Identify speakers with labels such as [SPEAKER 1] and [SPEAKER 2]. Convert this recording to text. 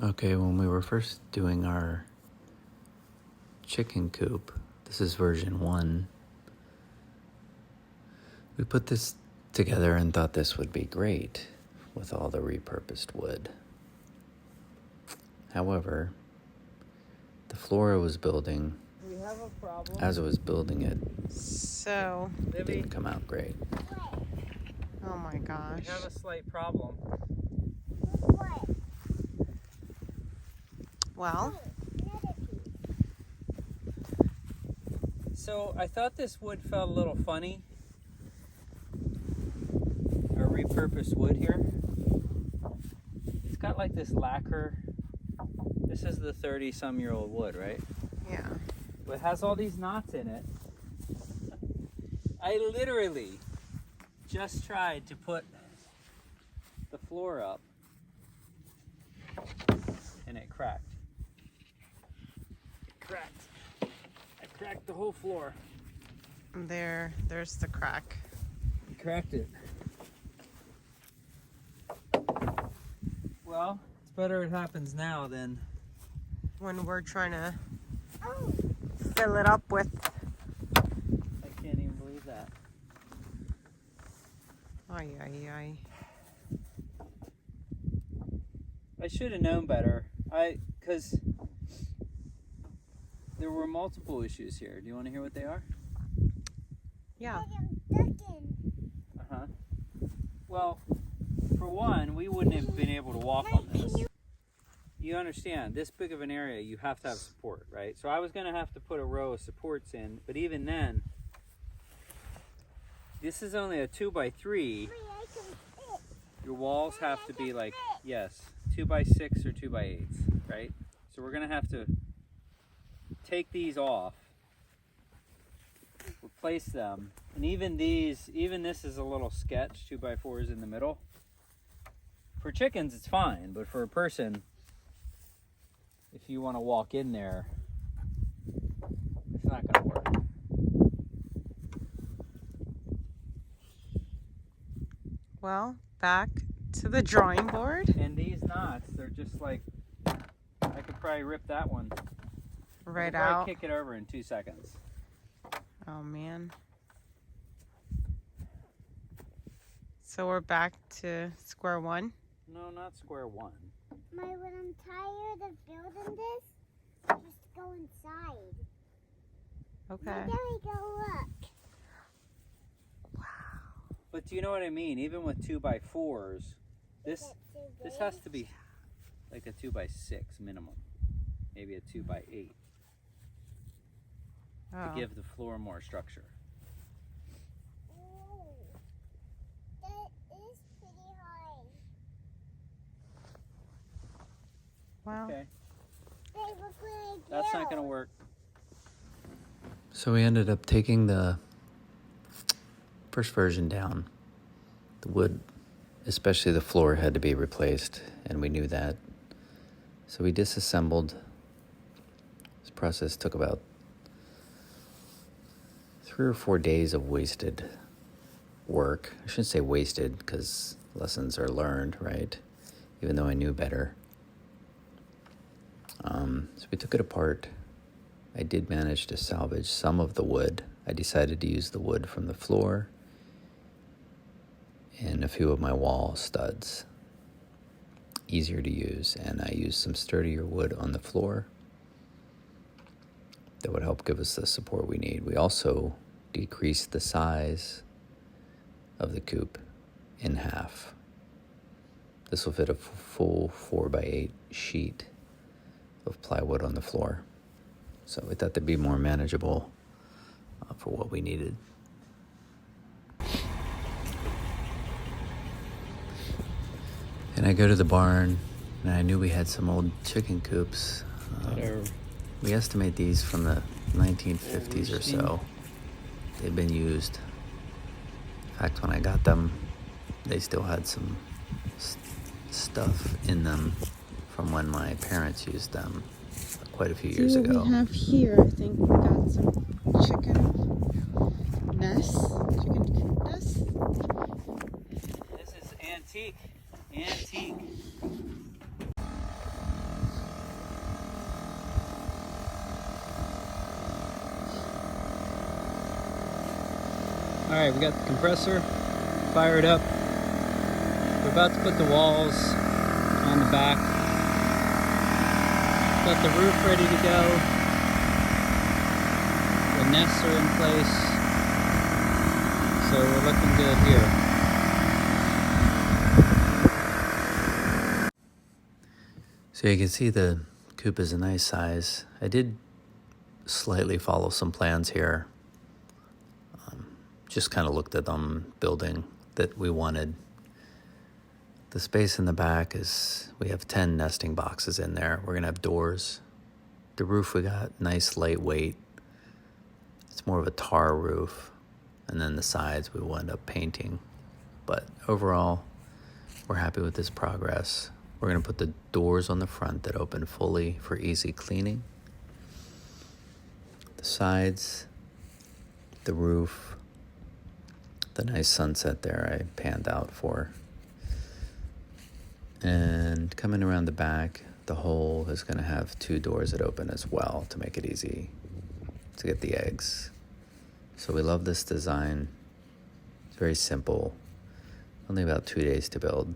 [SPEAKER 1] Okay, when we were first doing our chicken coop, this is version 1, we put this together and thought this would be great with all the repurposed wood. However, the floor I was building,
[SPEAKER 2] We have a problem.
[SPEAKER 1] as I was building it,
[SPEAKER 3] So,
[SPEAKER 1] it didn't come out great.
[SPEAKER 3] oh my gosh.
[SPEAKER 2] We have a slight problem.
[SPEAKER 3] Well,
[SPEAKER 2] So I thought this wood felt a little funny. Our repurposed wood here. It's got like this lacquer. This is the 30-some-year-old wood, right?
[SPEAKER 3] yeah.
[SPEAKER 2] But it has all these knots in it. I literally just tried to put the floor up and it cracked. It cracked. I cracked the whole floor.
[SPEAKER 3] There's the crack.
[SPEAKER 2] I cracked it. Well, it's better it happens now than
[SPEAKER 3] When we're trying to fill it up with.
[SPEAKER 2] I can't even believe that.
[SPEAKER 3] Ay, ay, ay.
[SPEAKER 2] I should have known better. Because there were multiple issues here. Do you want to hear what they are?
[SPEAKER 3] Yeah.
[SPEAKER 2] Uh-huh. Well, for one, we wouldn't have been able to walk on this. You understand, this big of an area, you have to have support, right? So I was going to have to put a row of supports in, but even then, this is only a 2x3. Your walls have to be like, yes, 2x6 or 2x8, right? So we're going to have to take these off, replace them, and even this is a little sketch, 2x4s in the middle. For chickens, it's fine, but for a person, if you want to walk in there, it's not going to work.
[SPEAKER 3] Well, back to the drawing board.
[SPEAKER 2] And these knots, they're just like, I could probably rip that one.
[SPEAKER 3] Right
[SPEAKER 2] I could
[SPEAKER 3] out.
[SPEAKER 2] kick it over in 2 seconds.
[SPEAKER 3] Oh man. So we're back to square one.
[SPEAKER 2] No, not square one.
[SPEAKER 4] When I'm tired of building this, just go inside.
[SPEAKER 3] Okay.
[SPEAKER 4] There we go, look.
[SPEAKER 2] But do you know what I mean? Even with 2x4s, this has to be like a 2x6 minimum, maybe a 2x8 to give the floor more structure.
[SPEAKER 4] Ooh, that is pretty high.
[SPEAKER 3] Wow.
[SPEAKER 2] Okay,
[SPEAKER 4] Hey, look what I did.
[SPEAKER 2] that's not going to work.
[SPEAKER 1] So we ended up taking the first version down. The wood, especially the floor, had to be replaced, and we knew that. So we disassembled. This process took about 3 or 4 days of wasted work. I shouldn't say wasted, because lessons are learned, right? Even though I knew better. So we took it apart. I did manage to salvage some of the wood. I decided to use the wood from the floor and a few of my wall studs. Easier to use, and I used some sturdier wood on the floor that would help give us the support we need. We also decreased the size of the coop in half. This will fit a full 4x8 sheet of plywood on the floor. So we thought that'd be more manageable for what we needed. And I go to the barn, and I knew we had some old chicken coops. We estimate these from the 1950s or so. They've been used. In fact, when I got them, they still had some stuff in them from when my parents used them quite a few years ago.
[SPEAKER 3] What we have here, I think we got some chicken nests.
[SPEAKER 2] This is antique. Antique. Alright, we got the compressor fired up. We're about to put the walls on the back. Got the roof ready to go. The nests are in place. So we're looking good here.
[SPEAKER 1] So you can see the coop is a nice size. I did slightly follow some plans here. Just kind of looked at them, building that we wanted. The space in the back is, we have 10 nesting boxes in there. We're gonna have doors. The roof we got nice lightweight. It's more of a tar roof. And then the sides we will end up painting. But overall, we're happy with this progress. We're gonna put the doors on the front that open fully for easy cleaning. The sides, the roof, the nice sunset there I panned out for. And coming around the back, the hole is going to have 2 doors that open as well to make it easy to get the eggs. So we love this design. It's very simple. Only about 2 days to build.